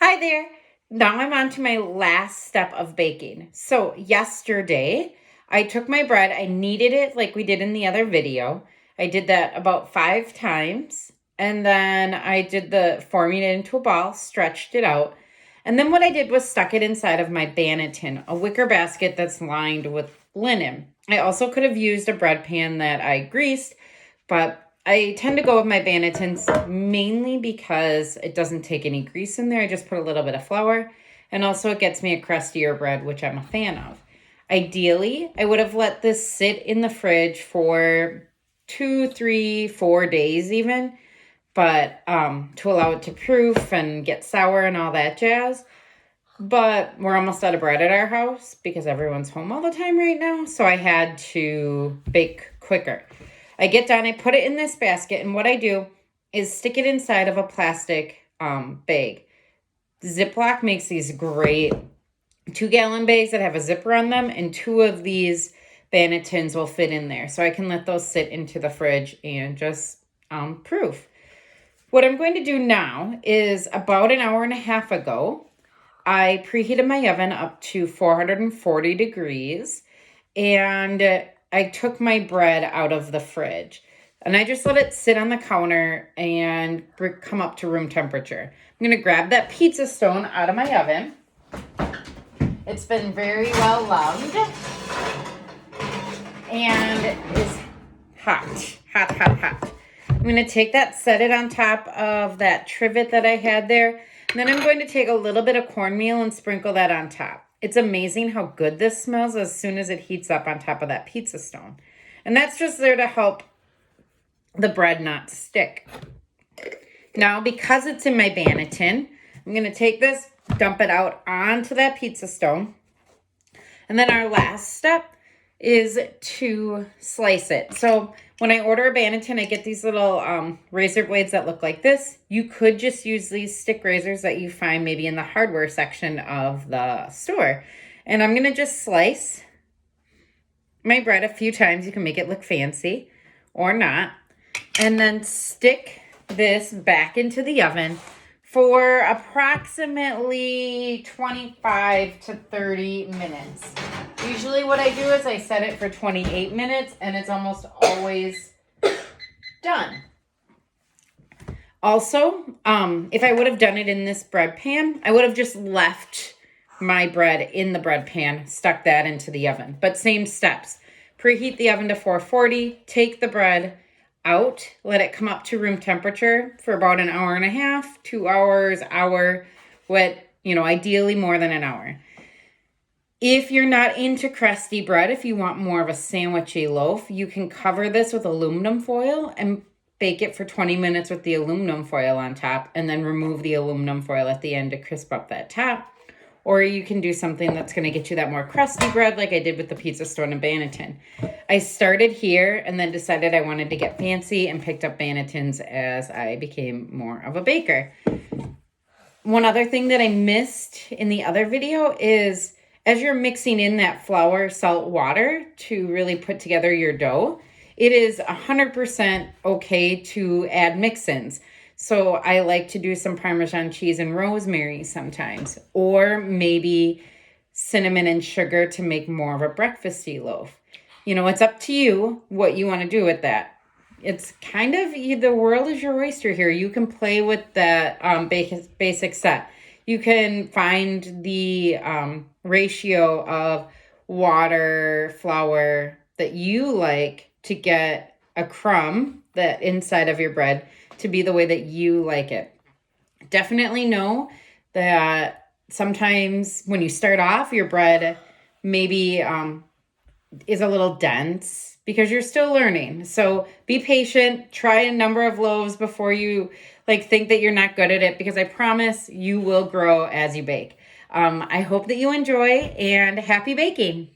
Hi there. Now I'm on to my last step of baking. So yesterday I took my bread, I kneaded it like we did in the other video. I did that about 5 times. And then I did the forming it into a ball, stretched it out. And then what I did was stuck it inside of my banneton, a wicker basket that's lined with linen. I also could have used a bread pan that I greased, but I tend to go with my bannetons mainly because it doesn't take any grease in there. I just put a little bit of flour, and also it gets me a crustier bread, which I'm a fan of. Ideally, I would have let this sit in the fridge for 2, 3, 4 days even, but to allow it to proof and get sour and all that jazz. But we're almost out of bread at our house because everyone's home all the time right now, so I had to bake quicker. I get done, I put it in this basket, and what I do is stick it inside of a plastic bag. Ziploc makes these great 2-gallon bags that have a zipper on them, and 2 of these bannetons will fit in there. So I can let those sit into the fridge and just proof. What I'm going to do now is about an hour and a half ago, I preheated my oven up to 440 degrees, and I took my bread out of the fridge. And I just let it sit on the counter and come up to room temperature. I'm going to grab that pizza stone out of my oven. It's been very well loved. And is hot, hot, hot, hot. I'm going to take that, set it on top of that trivet that I had there. And then I'm going to take a little bit of cornmeal and sprinkle that on top. It's amazing how good this smells as soon as it heats up on top of that pizza stone. And that's just there to help the bread not stick. Now, because it's in my banneton, I'm going to take this, dump it out onto that pizza stone. And then our last step is to slice it. So when I order a banneton, I get these little razor blades that look like this. You could just use these stick razors that you find maybe in the hardware section of the store. And I'm going to just slice my bread a few times. You can make it look fancy or not. And then stick this back into the oven for approximately 25 to 30 minutes. Usually what I do is I set it for 28 minutes, and it's almost always done. Also, if I would have done it in this bread pan, I would have just left my bread in the bread pan, stuck that into the oven. But same steps. Preheat the oven to 440, take the bread out, let it come up to room temperature for about an hour and a half, 2 hours, hour, ideally more than an hour. If you're not into crusty bread, if you want more of a sandwichy loaf, you can cover this with aluminum foil and bake it for 20 minutes with the aluminum foil on top, and then remove the aluminum foil at the end to crisp up that top. Or you can do something that's going to get you that more crusty bread like I did with the pizza stone and banneton. I started here and then decided I wanted to get fancy and picked up bannetons as I became more of a baker. One other thing that I missed in the other video is as you're mixing in that flour, salt, water to really put together your dough, it is 100% okay to add mix-ins. So I like to do some Parmesan cheese and rosemary sometimes, or maybe cinnamon and sugar to make more of a breakfasty loaf. It's up to you what you want to do with that. It's kind of, the world is your oyster here. You can play with that basic set. You can find the ratio of water, flour that you like to get a crumb that inside of your bread to be the way that you like it. Definitely know that sometimes when you start off, your bread maybe is a little dense because you're still learning. So be patient, try a number of loaves before you think that you're not good at it, because I promise you will grow as you bake. I hope that you enjoy, and happy baking.